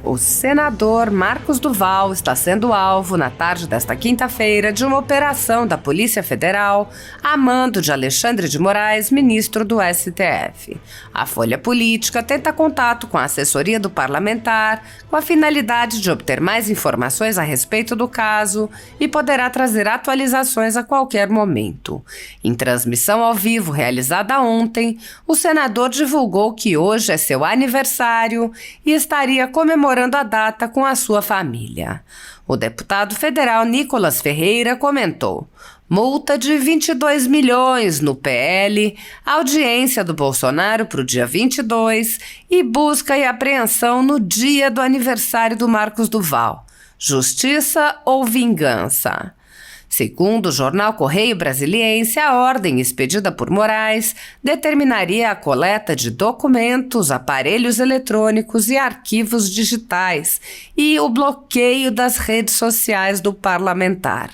O senador Marcos Duval está sendo alvo, na tarde desta quinta-feira, de uma operação da Polícia Federal a mando de Alexandre de Moraes, ministro do STF. A Folha Política tenta contato com a assessoria do parlamentar com a finalidade de obter mais informações a respeito do caso e poderá trazer atualizações a qualquer momento. Em transmissão ao vivo realizada ontem, o senador divulgou que hoje é seu aniversário e estaria comemorando a data com a sua família. O deputado federal Nicolas Ferreira comentou: multa de 22 milhões no PL, audiência do Bolsonaro para o dia 22 e busca e apreensão no dia do aniversário do Marcos Duval. Justiça ou vingança? Segundo o jornal Correio Brasiliense, a ordem expedida por Moraes determinaria a coleta de documentos, aparelhos eletrônicos e arquivos digitais e o bloqueio das redes sociais do parlamentar.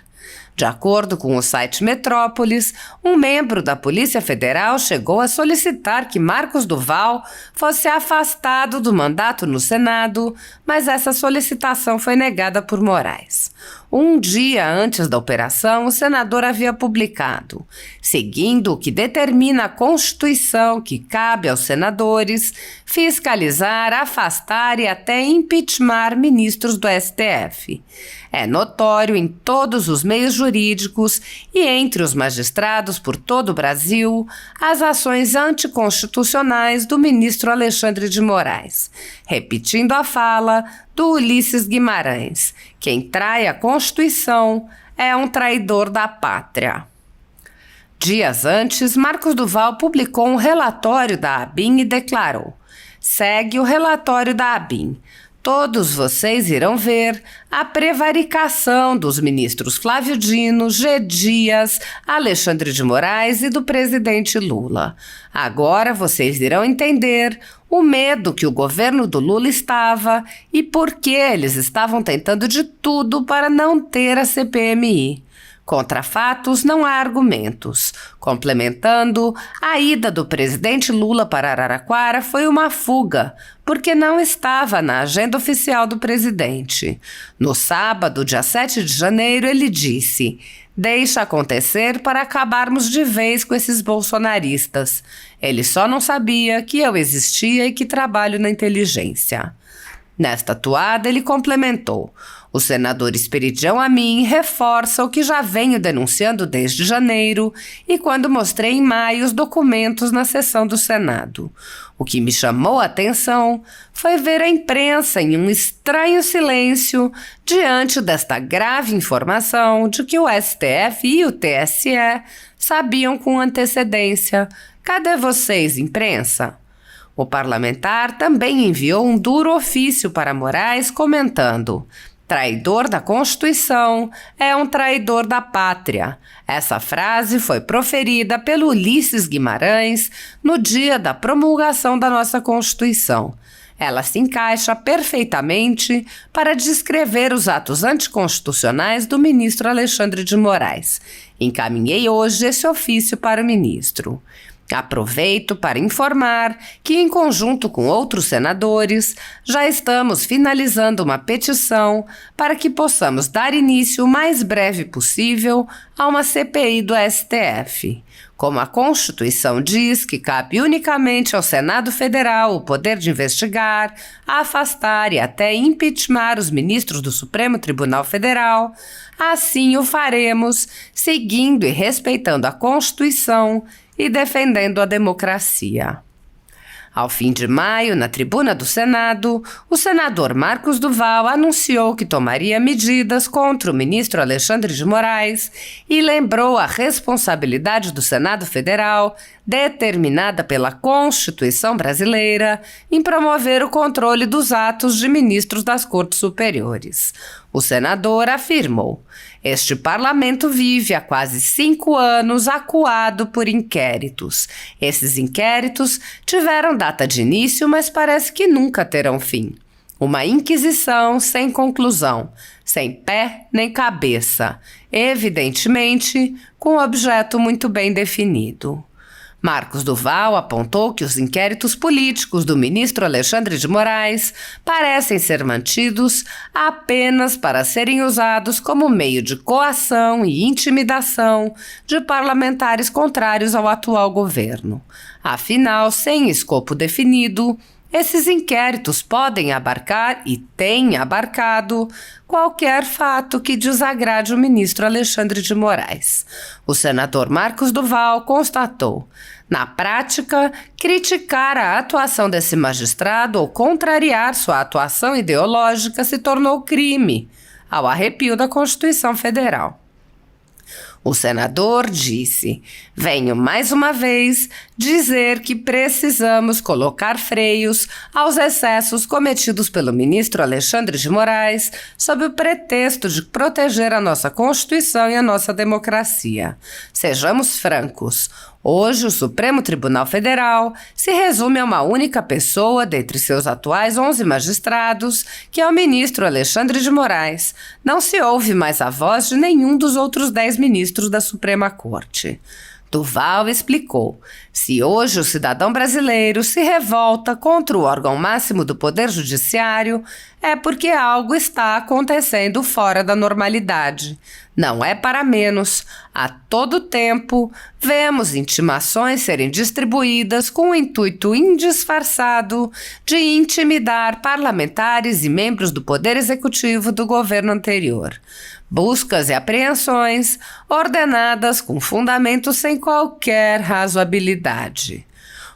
De acordo com o site Metrópolis, um membro da Polícia Federal chegou a solicitar que Marcos Duval fosse afastado do mandato no Senado, mas essa solicitação foi negada por Moraes. Um dia antes da operação, o senador havia publicado: seguindo o que determina a Constituição que cabe aos senadores fiscalizar, afastar e até impeachment ministros do STF. É notório em todos os meios jurídicos e entre os magistrados por todo o Brasil as ações anticonstitucionais do ministro Alexandre de Moraes. Repetindo a fala do Ulisses Guimarães: quem trai a Constituição é um traidor da pátria. Dias antes, Marcos Duval publicou um relatório da ABIN e declarou: segue o relatório da ABIN. Todos vocês irão ver a prevaricação dos ministros Flávio Dino, G. Dias, Alexandre de Moraes e do presidente Lula. Agora vocês irão entender o medo que o governo do Lula estava e por que eles estavam tentando de tudo para não ter a CPMI. Contra fatos não há argumentos. Complementando, a ida do presidente Lula para Araraquara foi uma fuga, porque não estava na agenda oficial do presidente. No sábado, dia 7 de janeiro, ele disse: deixa acontecer para acabarmos de vez com esses bolsonaristas. Ele só não sabia que eu existia e que trabalho na inteligência. Nesta toada, ele complementou: o senador Esperidião Amin reforça o que já venho denunciando desde janeiro e quando mostrei em maio os documentos na sessão do Senado. O que me chamou a atenção foi ver a imprensa em um estranho silêncio diante desta grave informação de que o STF e o TSE sabiam com antecedência. Cadê vocês, imprensa? O parlamentar também enviou um duro ofício para Moraes comentando: traidor da Constituição é um traidor da pátria. Essa frase foi proferida pelo Ulisses Guimarães no dia da promulgação da nossa Constituição. Ela se encaixa perfeitamente para descrever os atos anticonstitucionais do ministro Alexandre de Moraes. Encaminhei hoje esse ofício para o ministro. Aproveito para informar que, em conjunto com outros senadores, já estamos finalizando uma petição para que possamos dar início o mais breve possível a uma CPI do STF. Como a Constituição diz que cabe unicamente ao Senado Federal o poder de investigar, afastar e até impeachment os ministros do Supremo Tribunal Federal, assim o faremos, seguindo e respeitando a Constituição e defendendo a democracia. Ao fim de maio, na tribuna do Senado, o senador Marcos Duval anunciou que tomaria medidas contra o ministro Alexandre de Moraes e lembrou a responsabilidade do Senado Federal, determinada pela Constituição brasileira, em promover o controle dos atos de ministros das Cortes Superiores. O senador afirmou: este parlamento vive há quase 5 anos acuado por inquéritos. Esses inquéritos tiveram data de início, mas parece que nunca terão fim. Uma inquisição sem conclusão, sem pé nem cabeça, evidentemente com um objeto muito bem definido. Marcos Duval apontou que os inquéritos políticos do ministro Alexandre de Moraes parecem ser mantidos apenas para serem usados como meio de coação e intimidação de parlamentares contrários ao atual governo. Afinal, sem escopo definido, esses inquéritos podem abarcar e têm abarcado qualquer fato que desagrade o ministro Alexandre de Moraes. O senador Marcos Duval constatou: na prática, criticar a atuação desse magistrado ou contrariar sua atuação ideológica se tornou crime, ao arrepio da Constituição Federal. O senador disse: venho mais uma vez dizer que precisamos colocar freios aos excessos cometidos pelo ministro Alexandre de Moraes sob o pretexto de proteger a nossa Constituição e a nossa democracia. Sejamos francos. Hoje, o Supremo Tribunal Federal se resume a uma única pessoa dentre seus atuais 11 magistrados, que é o ministro Alexandre de Moraes. Não se ouve mais a voz de nenhum dos outros 10 ministros da Suprema Corte. Duval explicou: se hoje o cidadão brasileiro se revolta contra o órgão máximo do Poder Judiciário, é porque algo está acontecendo fora da normalidade. Não é para menos. A todo tempo, vemos intimações serem distribuídas com o intuito indisfarçado de intimidar parlamentares e membros do Poder Executivo do governo anterior. Buscas e apreensões ordenadas com fundamento sem qualquer razoabilidade.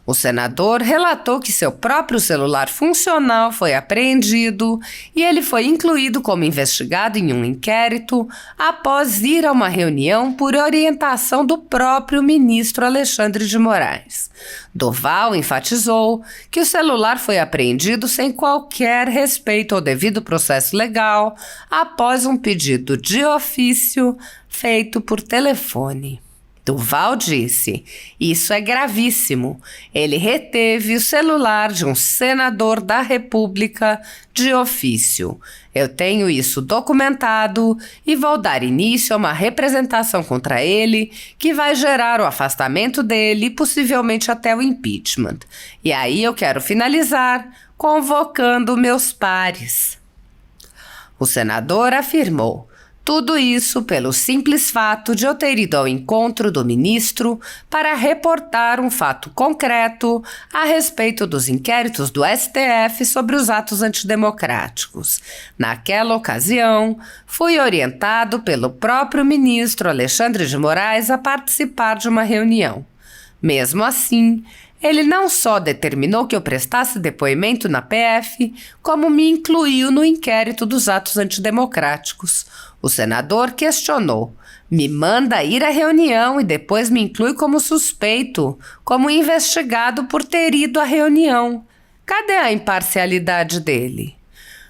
O senador relatou que seu próprio celular funcional foi apreendido e ele foi incluído como investigado em um inquérito após ir a uma reunião por orientação do próprio ministro Alexandre de Moraes. Duval enfatizou que o celular foi apreendido sem qualquer respeito ao devido processo legal após um pedido de ofício feito por telefone. Duval disse: isso é gravíssimo. Ele reteve o celular de um senador da República de ofício. Eu tenho isso documentado e vou dar início a uma representação contra ele que vai gerar o afastamento dele e possivelmente até o impeachment. E aí eu quero finalizar convocando meus pares. O senador afirmou: tudo isso pelo simples fato de eu ter ido ao encontro do ministro para reportar um fato concreto a respeito dos inquéritos do STF sobre os atos antidemocráticos. Naquela ocasião, fui orientado pelo próprio ministro Alexandre de Moraes a participar de uma reunião. Mesmo assim, ele não só determinou que eu prestasse depoimento na PF, como me incluiu no inquérito dos atos antidemocráticos. O senador questionou: me manda ir à reunião e depois me inclui como suspeito, como investigado por ter ido à reunião. Cadê a imparcialidade dele?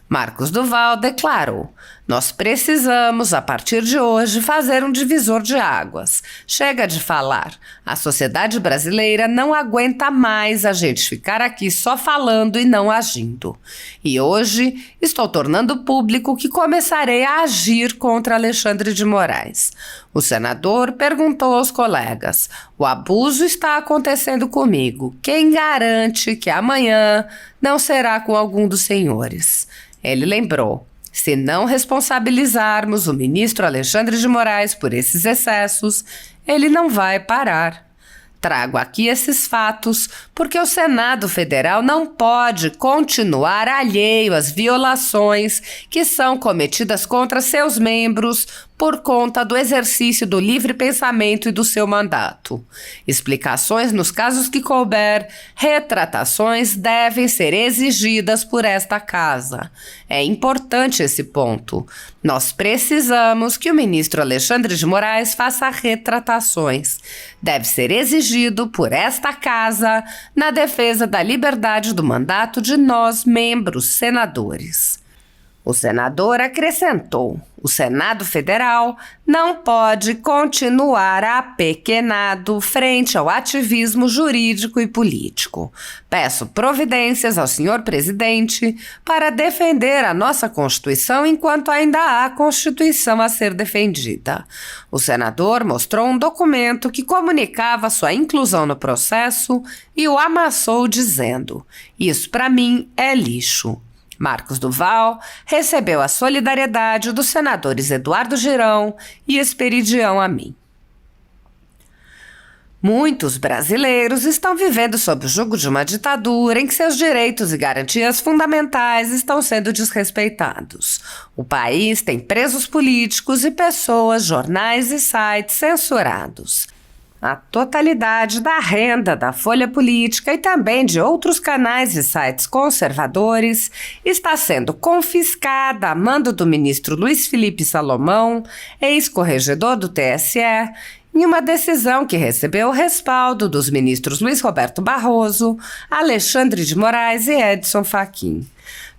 Marcos Duval declarou: nós precisamos, a partir de hoje, fazer um divisor de águas. Chega de falar. A sociedade brasileira não aguenta mais a gente ficar aqui só falando e não agindo. E hoje estou tornando público que começarei a agir contra Alexandre de Moraes. O senador perguntou aos colegas: o abuso está acontecendo comigo. Quem garante que amanhã não será com algum dos senhores? Ele lembrou: se não responsabilizarmos o ministro Alexandre de Moraes por esses excessos, ele não vai parar. Trago aqui esses fatos porque o Senado Federal não pode continuar alheio às violações que são cometidas contra seus membros por conta do exercício do livre pensamento e do seu mandato. Explicações nos casos que couber, retratações devem ser exigidas por esta casa. É importante esse ponto. Nós precisamos que o ministro Alexandre de Moraes faça retratações. Deve ser exigido por esta casa na defesa da liberdade do mandato de nós, membros senadores. O senador acrescentou: o Senado Federal não pode continuar apequenado frente ao ativismo jurídico e político. Peço providências ao senhor presidente para defender a nossa Constituição enquanto ainda há Constituição a ser defendida. O senador mostrou um documento que comunicava sua inclusão no processo e o amassou dizendo: isso para mim é lixo. Marcos Duval recebeu a solidariedade dos senadores Eduardo Girão e Esperidião Amin. Muitos brasileiros estão vivendo sob o jugo de uma ditadura em que seus direitos e garantias fundamentais estão sendo desrespeitados. O país tem presos políticos e pessoas, jornais e sites censurados. A totalidade da renda da Folha Política e também de outros canais e sites conservadores está sendo confiscada a mando do ministro Luiz Felipe Salomão, ex-corregedor do TSE, em uma decisão que recebeu o respaldo dos ministros Luiz Roberto Barroso, Alexandre de Moraes e Edson Fachin.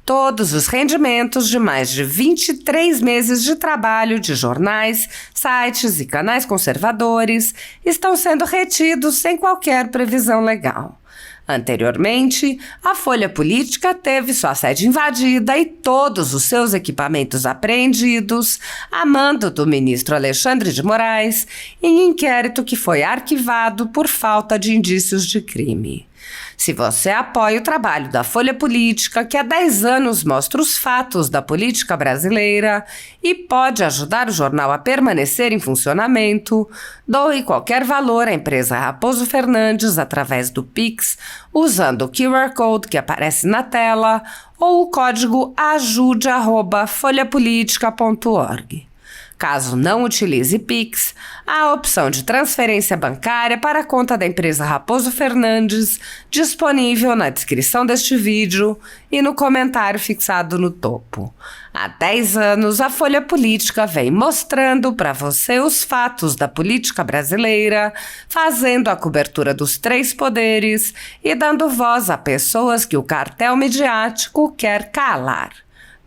Todos os rendimentos de mais de 23 meses de trabalho de jornais, sites e canais conservadores estão sendo retidos sem qualquer previsão legal. Anteriormente, a Folha Política teve sua sede invadida e todos os seus equipamentos apreendidos a mando do ministro Alexandre de Moraes em inquérito que foi arquivado por falta de indícios de crime. Se você apoia o trabalho da Folha Política, que há 10 anos mostra os fatos da política brasileira e pode ajudar o jornal a permanecer em funcionamento, doe qualquer valor à empresa Raposo Fernandes através do Pix, usando o QR Code que aparece na tela ou o código ajude@folhapolitica.org. Caso não utilize Pix, há a opção de transferência bancária para a conta da empresa Raposo Fernandes, disponível na descrição deste vídeo e no comentário fixado no topo. Há 10 anos, a Folha Política vem mostrando para você os fatos da política brasileira, fazendo a cobertura dos 3 poderes e dando voz a pessoas que o cartel midiático quer calar.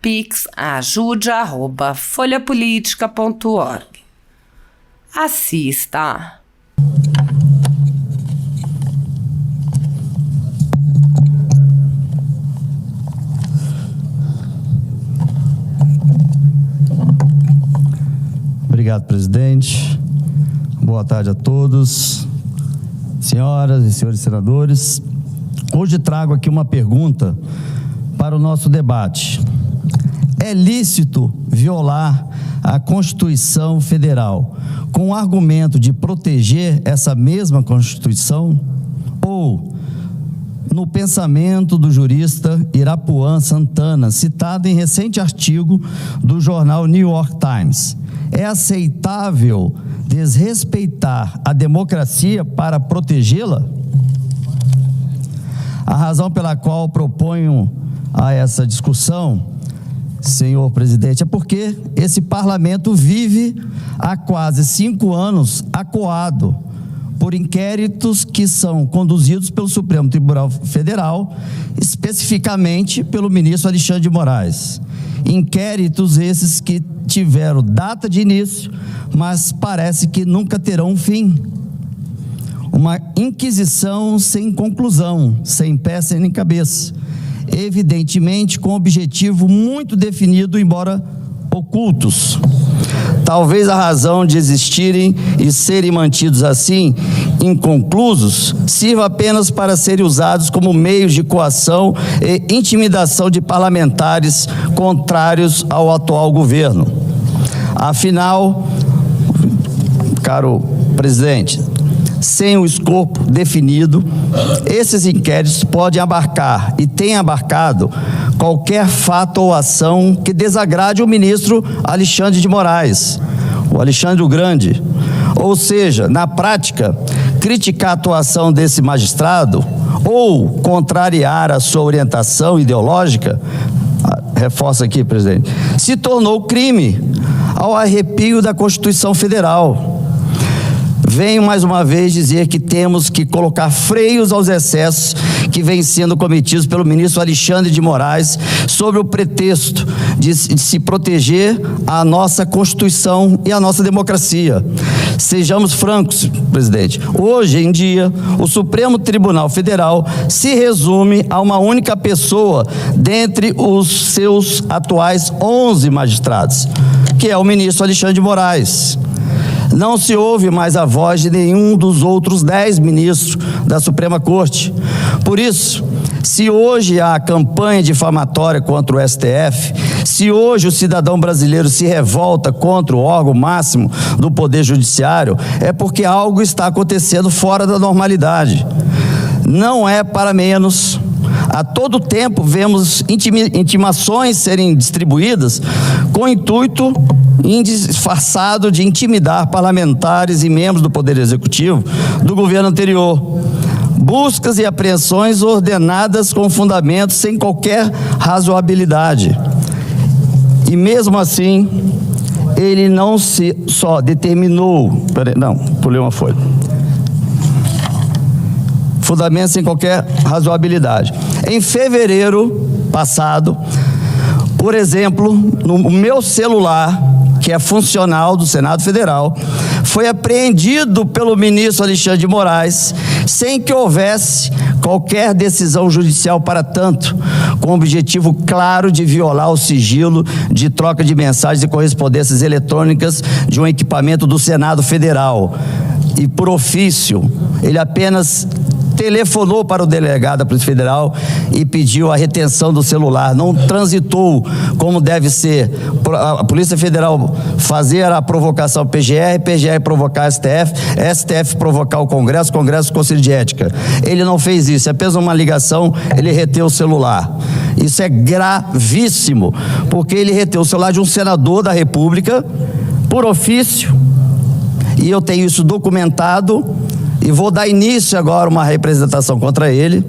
Pix ajude@folhapolitica.org. Assista. Obrigado, presidente. Boa tarde a todos, senhoras e senhores senadores. Hoje trago aqui uma pergunta para o nosso debate. É lícito violar a Constituição Federal com o argumento de proteger essa mesma Constituição? Ou, no pensamento do jurista Irapuan Santana, citado em recente artigo do jornal New York Times, é aceitável desrespeitar a democracia para protegê-la? A razão pela qual proponho a essa discussão, senhor presidente, é porque esse parlamento vive há quase 5 anos acuado por inquéritos que são conduzidos pelo Supremo Tribunal Federal, especificamente pelo ministro Alexandre de Moraes. Inquéritos esses que tiveram data de início, mas parece que nunca terão um fim. Uma inquisição sem conclusão, sem pé, sem cabeça. Evidentemente com objetivo muito definido, embora ocultos. Talvez a razão de existirem e serem mantidos assim, inconclusos, sirva apenas para serem usados como meios de coação e intimidação de parlamentares contrários ao atual governo. Afinal, caro presidente, sem o escopo definido, esses inquéritos podem abarcar e têm abarcado qualquer fato ou ação que desagrade o ministro Alexandre de Moraes, o Alexandre o Grande. Ou seja, na prática, criticar a atuação desse magistrado ou contrariar a sua orientação ideológica, reforço aqui, presidente, se tornou crime ao arrepio da Constituição Federal. Venho mais uma vez dizer que temos que colocar freios aos excessos que vêm sendo cometidos pelo ministro Alexandre de Moraes sob o pretexto de se proteger a nossa Constituição e a nossa democracia. Sejamos francos, presidente. Hoje em dia, o Supremo Tribunal Federal se resume a uma única pessoa dentre os seus atuais 11 magistrados, que é o ministro Alexandre de Moraes. Não se ouve mais a voz de nenhum dos outros 10 ministros da Suprema Corte. Por isso, se hoje há campanha difamatória contra o STF, se hoje o cidadão brasileiro se revolta contra o órgão máximo do Poder Judiciário, é porque algo está acontecendo fora da normalidade. Não é para menos. A todo tempo vemos intimações serem distribuídas com o intuito disfarçado de intimidar parlamentares e membros do Poder Executivo do governo anterior. Buscas e apreensões ordenadas com fundamento sem qualquer razoabilidade. E mesmo assim, ele não só determinou... pulei uma folha. Fundamento sem qualquer razoabilidade. Em fevereiro passado, por exemplo, no meu celular, que é funcional do Senado Federal, foi apreendido pelo ministro Alexandre de Moraes, sem que houvesse qualquer decisão judicial para tanto, com o objetivo claro de violar o sigilo de troca de mensagens e correspondências eletrônicas de um equipamento do Senado Federal. E por ofício, ele apenas telefonou para o delegado da Polícia Federal e pediu a retenção do celular. Não transitou como deve ser a Polícia Federal fazer a provocação PGR, PGR provocar a STF, STF provocar o Congresso, o Conselho de Ética. Ele não fez isso, é apenas uma ligação, ele reteu o celular. Isso é gravíssimo, porque ele reteu o celular de um senador da República por ofício, e eu tenho isso documentado. E vou dar início agora a uma representação contra ele,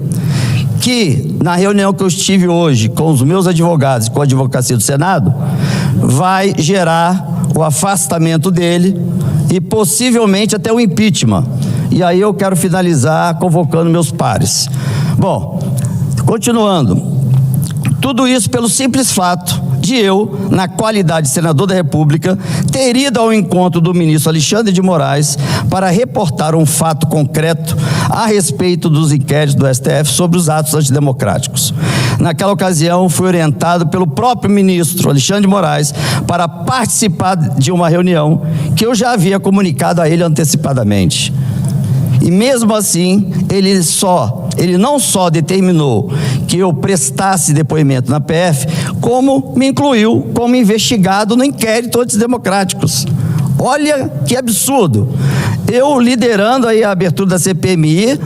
que na reunião que eu estive hoje com os meus advogados e com a advocacia do Senado, vai gerar o afastamento dele e possivelmente até o impeachment. E aí eu quero finalizar convocando meus pares. Bom, continuando, tudo isso pelo simples fato de eu, na qualidade de senador da República, ter ido ao encontro do ministro Alexandre de Moraes para reportar um fato concreto a respeito dos inquéritos do STF sobre os atos antidemocráticos. Naquela ocasião, fui orientado pelo próprio ministro Alexandre de Moraes para participar de uma reunião que eu já havia comunicado a ele antecipadamente. E mesmo assim, ele não só determinou que eu prestasse depoimento na PF, como me incluiu como investigado no inquérito antidemocráticos. Olha que absurdo. Eu liderando aí a abertura da CPMI,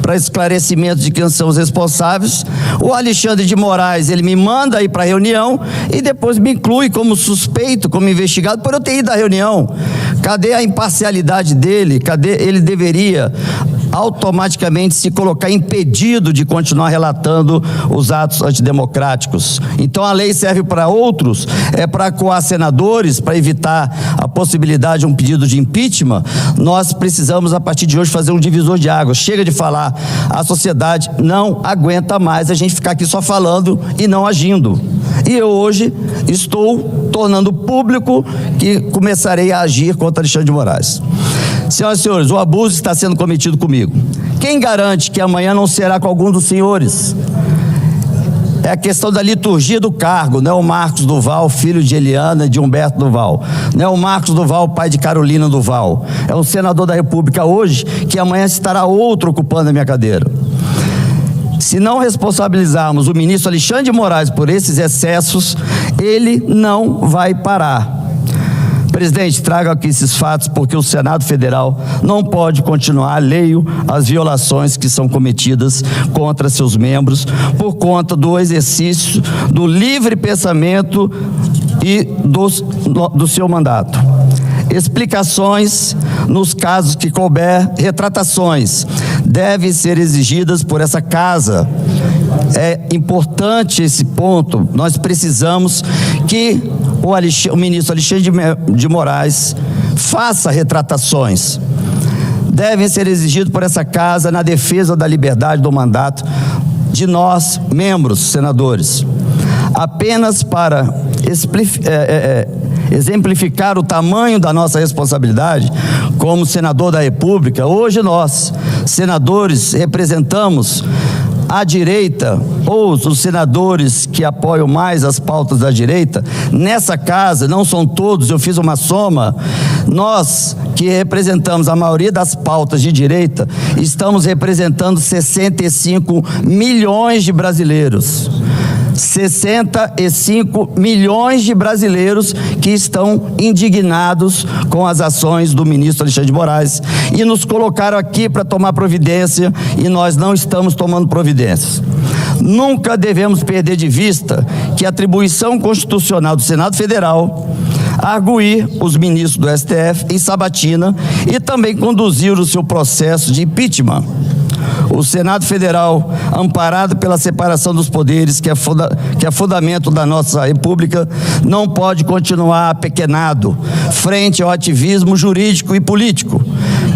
para esclarecimento de quem são os responsáveis, o Alexandre de Moraes, ele me manda ir para a reunião e depois me inclui como suspeito, como investigado, por eu ter ido à reunião. Cadê a imparcialidade dele? Cadê? Ele deveria automaticamente se colocar impedido de continuar relatando os atos antidemocráticos. Então a lei serve para outros, é para coar senadores, para evitar a possibilidade de um pedido de impeachment. Nós precisamos, a partir de hoje, fazer um divisor de águas. Chega de falar, a sociedade não aguenta mais a gente ficar aqui só falando e não agindo. E eu hoje estou tornando público que começarei a agir contra Alexandre de Moraes. Senhoras e senhores, o abuso está sendo cometido comigo. Quem garante que amanhã não será com algum dos senhores? É a questão da liturgia do cargo, não é o Marcos Duval, filho de Eliana e de Humberto Duval. Não é o Marcos Duval, pai de Carolina Duval. É um senador da República hoje, que amanhã estará outro ocupando a minha cadeira. Se não responsabilizarmos o ministro Alexandre de Moraes por esses excessos, ele não vai parar. Presidente, traga aqui esses fatos porque o Senado Federal não pode continuar alheio às violações que são cometidas contra seus membros por conta do exercício do livre pensamento e do seu mandato. Explicações nos casos que couber, retratações devem ser exigidas por essa casa. É importante esse ponto. Nós precisamos que o ministro Alexandre de Moraes faça retratações. Devem ser exigidos por essa casa na defesa da liberdade do mandato de nós, membros, senadores. Apenas para exemplificar o tamanho da nossa responsabilidade como senador da República, hoje nós, senadores, representamos a direita, ou os senadores que apoiam mais as pautas da direita, nessa casa, não são todos, eu fiz uma soma, nós que representamos a maioria das pautas de direita, estamos representando 65 milhões de brasileiros. 65 milhões de brasileiros que estão indignados com as ações do ministro Alexandre de Moraes e nos colocaram aqui para tomar providência e nós não estamos tomando providências. Nunca devemos perder de vista que a atribuição constitucional do Senado Federal arguir os ministros do STF em sabatina e também conduzir o seu processo de impeachment. O Senado Federal, amparado pela separação dos poderes, que é fundamento da nossa República, não pode continuar apequenado frente ao ativismo jurídico e político.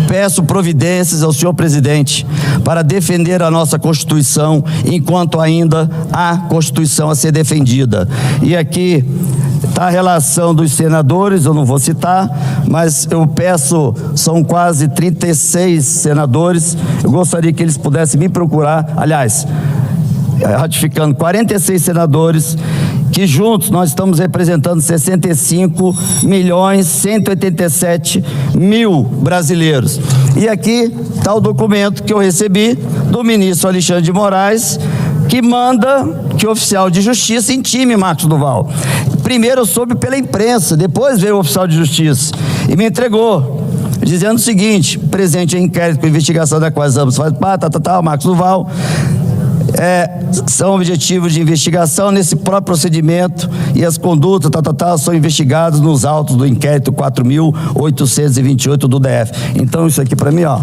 Peço providências ao senhor presidente para defender a nossa Constituição, enquanto ainda há Constituição a ser defendida. E aqui está a relação dos senadores, eu não vou citar, mas eu peço, são quase 36 senadores, eu gostaria que eles pudessem me procurar, aliás, ratificando 46 senadores, que juntos nós estamos representando 65 milhões 187 mil brasileiros. E aqui está o documento que eu recebi do ministro Alexandre de Moraes, que manda que o oficial de justiça intime Marcos Duval. Primeiro eu soube pela imprensa, depois veio o oficial de justiça e me entregou, dizendo o seguinte: presente em inquérito com investigação da qual ambos faz parte, Marcos Duval, são objetivos de investigação nesse próprio procedimento e as condutas, são investigadas nos autos do inquérito 4.828 do DF. Então isso aqui para mim, ó,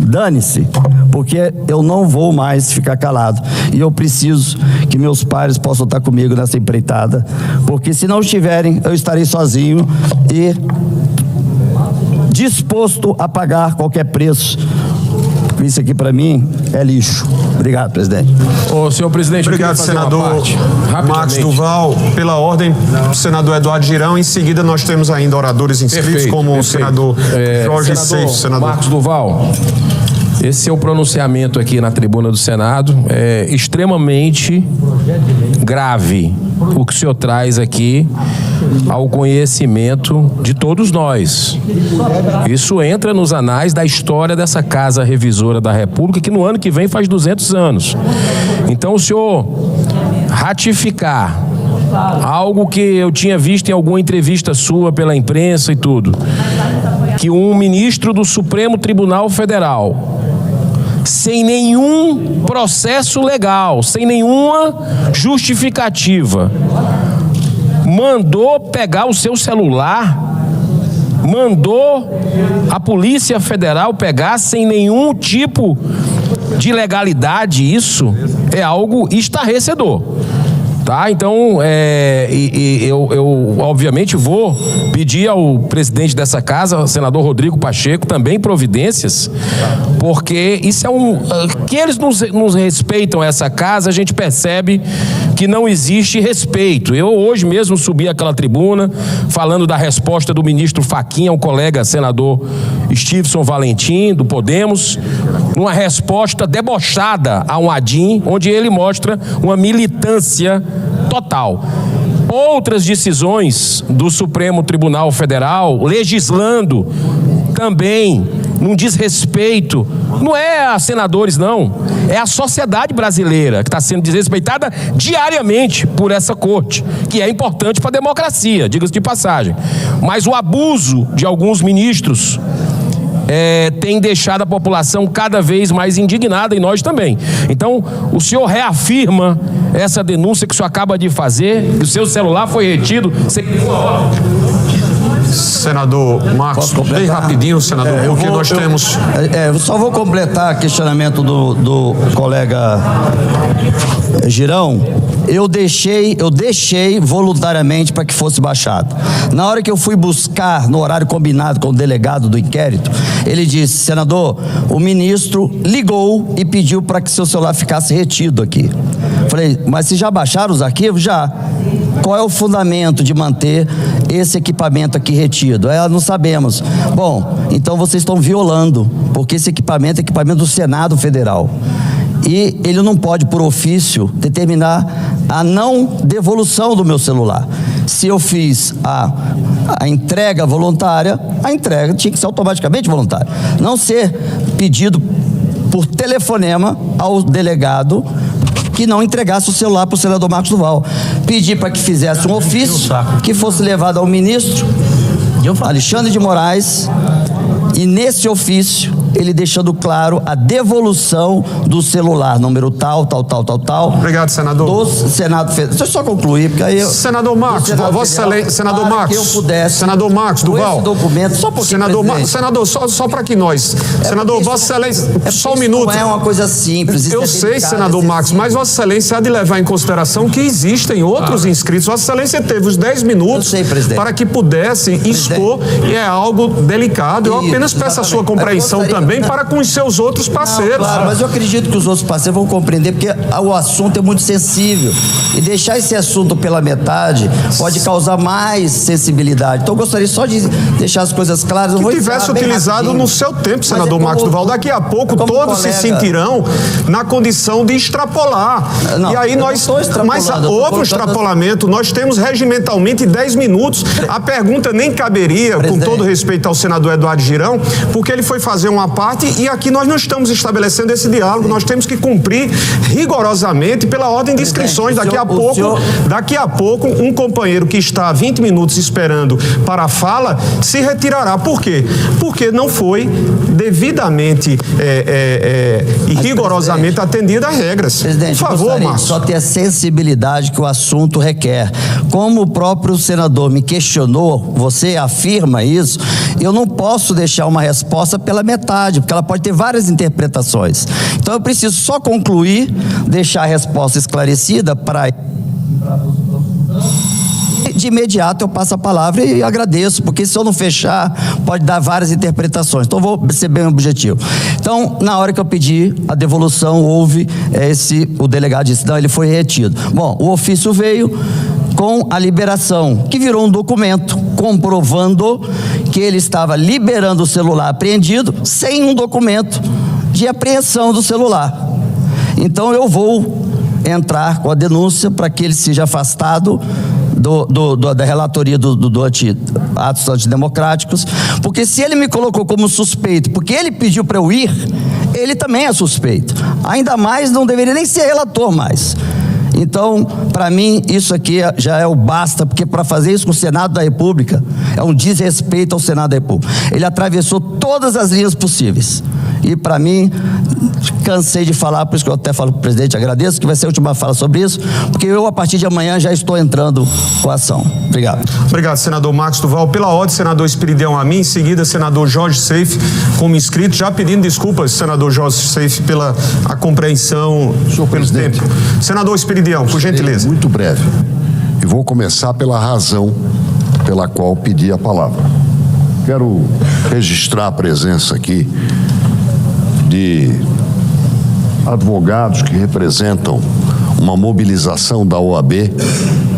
dane-se, porque eu não vou mais ficar calado e eu preciso que meus pares possam estar comigo nessa empreitada, porque se não estiverem, eu estarei sozinho e disposto a pagar qualquer preço. Isso aqui para mim é lixo. Obrigado, presidente. Ô, senhor presidente, obrigado, senador Marcos Duval. Pela ordem, o senador Eduardo Girão. Em seguida, nós temos ainda oradores inscritos, como o senador Jorge Seixas. Senador Marcos Duval, esse é o pronunciamento aqui na tribuna do Senado. É extremamente grave o que o senhor traz aqui ao conhecimento de todos nós. Isso entra nos anais da história dessa Casa Revisora da República, que no ano que vem faz 200 anos. Então, o senhor ratificar algo que eu tinha visto em alguma entrevista sua pela imprensa e tudo, que um ministro do Supremo Tribunal Federal, sem nenhum processo legal, sem nenhuma justificativa, mandou pegar o seu celular, mandou a Polícia Federal pegar sem nenhum tipo de legalidade. Isso é algo estarrecedor. Tá? Então, eu obviamente vou pedir ao presidente dessa casa, senador Rodrigo Pacheco, também providências, porque isso é que eles nos respeitam essa casa, a gente percebe que não existe respeito. Eu hoje mesmo subi àquela tribuna falando da resposta do ministro Fachin ao colega senador Stevenson Valentim, do Podemos, uma resposta debochada a um ADIM, onde ele mostra uma militância total. Outras decisões do Supremo Tribunal Federal, legislando também num desrespeito, não é a senadores não, é a sociedade brasileira que está sendo desrespeitada diariamente por essa corte, que é importante para a democracia, diga-se de passagem. Mas o abuso de alguns ministros tem deixado a população cada vez mais indignada, e nós também. Então, o senhor reafirma essa denúncia que o senhor acaba de fazer, que o seu celular foi retido. Senador Marcos, bem rapidinho, senador, porque nós temos... Eu só vou completar o questionamento do colega Girão. eu deixei voluntariamente para que fosse baixado. Na hora que eu fui buscar, no horário combinado com o delegado do inquérito, ele disse: senador, o ministro ligou e pediu para que seu celular ficasse retido aqui. Falei: mas se já baixaram os arquivos? Já. Qual é o fundamento de manter esse equipamento aqui retido? Não sabemos. Bom, então vocês estão violando, porque esse equipamento é equipamento do Senado Federal. E ele não pode, por ofício, determinar a não devolução do meu celular. Se eu fiz a entrega voluntária, a entrega tinha que ser automaticamente voluntária. Não ser pedido por telefonema ao delegado que não entregasse o celular para o senador Marcos Duval. Pedi para que fizesse um ofício que fosse levado ao ministro Alexandre de Moraes, e nesse ofício ele deixando claro a devolução do celular, número tal. Obrigado, senador. Do Senado Federal. Deixa eu só concluir, porque aí senador Marcos, Vossa Excelência, senador Marcos, que eu pudesse, senador Marcos Duval, esse documento, só porque senador, só para que nós, senador, Vossa Excelência, só um minuto. Não é uma coisa simples. Eu sei, senador Marcos, mas Vossa Excelência há de levar em consideração que existem outros inscritos. Vossa Excelência teve os 10 minutos para que pudessem expor, e é algo delicado. Eu apenas peço a sua compreensão também para com os seus outros parceiros. Não, claro, mas eu acredito que os outros parceiros vão compreender, porque o assunto é muito sensível, e deixar esse assunto pela metade pode causar mais sensibilidade. Então eu gostaria só de deixar as coisas claras. Que tivesse utilizado no seu tempo, senador Marcos Duval. Daqui a pouco todos se sentirão na condição de extrapolar. Não, e aí mas houve um extrapolamento. Nós temos regimentalmente 10 minutos. A pergunta nem caberia, com todo respeito ao senador Eduardo Girão, porque ele foi fazer uma parte e aqui nós não estamos estabelecendo esse diálogo. Nós temos que cumprir rigorosamente pela ordem de inscrições. Daqui a pouco, um companheiro que está há 20 minutos esperando para a fala se retirará. Por quê? Porque não foi devidamente e rigorosamente atendida a regras. Presidente, por favor, Marcos. Só ter a sensibilidade que o assunto requer. Como o próprio senador me questionou, você afirma isso, eu não posso deixar uma resposta pela metade, porque ela pode ter várias interpretações. Então eu preciso só concluir, deixar a resposta esclarecida para... De imediato eu passo a palavra e agradeço, porque se eu não fechar, pode dar várias interpretações. Então vou ser bem objetivo. Então, na hora que eu pedi a devolução, houve o delegado disse: não, ele foi retido. Bom, o ofício veio com a liberação, que virou um documento comprovando que ele estava liberando o celular apreendido sem um documento de apreensão do celular. Então eu vou entrar com a denúncia para que ele seja afastado da relatoria do atos antidemocráticos, porque se ele me colocou como suspeito, porque ele pediu para eu ir, ele também é suspeito. Ainda mais, não deveria nem ser relator mais. Então, para mim, isso aqui já é o basta, porque para fazer isso com o Senado da República é um desrespeito ao Senado da República. Ele atravessou todas as linhas possíveis. E para mim, cansei de falar, por isso que eu até falo para o presidente, agradeço, que vai ser a última fala sobre isso, porque eu, a partir de amanhã, já estou entrando com a ação. Obrigado. Obrigado, senador Marcos Duval. Pela ordem, senador Espiridião Amin, em seguida, senador Jorge Seife, como inscrito, já pedindo desculpas, senador Jorge Seife, pela a compreensão pelo tempo. Senador Espiridião, por gentileza. Muito breve. E vou começar pela razão pela qual pedi a palavra. Quero registrar a presença aqui de advogados que representam uma mobilização da OAB.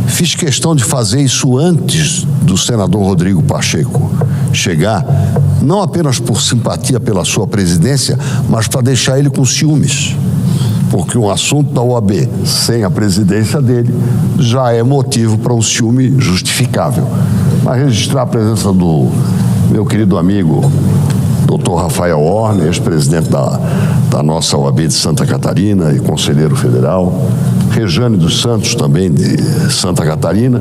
Fiz questão de fazer isso antes do senador Rodrigo Pacheco chegar, não apenas por simpatia pela sua presidência, mas para deixar ele com ciúmes. Porque um assunto da OAB sem a presidência dele já é motivo para um ciúme justificável. Mas registrar a presença do meu querido amigo Dr. Rafael Orne, ex-presidente da nossa OAB de Santa Catarina e conselheiro federal, Rejane dos Santos, também de Santa Catarina,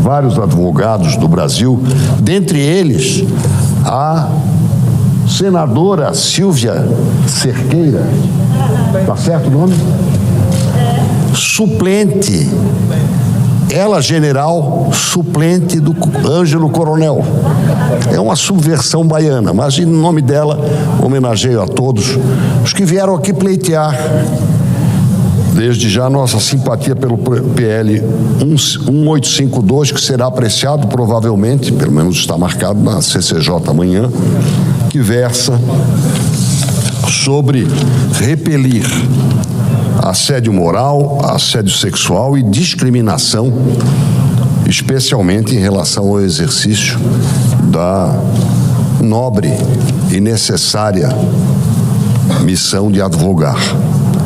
vários advogados do Brasil, dentre eles a senadora Silvia Cerqueira, tá certo o nome? Suplente, ela general, suplente do Ângelo Coronel. É uma subversão baiana, mas em nome dela, homenageio a todos os que vieram aqui pleitear Desde já, nossa simpatia pelo PL 1852, que será apreciado provavelmente, pelo menos está marcado na CCJ amanhã, que versa sobre repelir assédio moral, assédio sexual e discriminação, especialmente em relação ao exercício da nobre e necessária missão de advogar.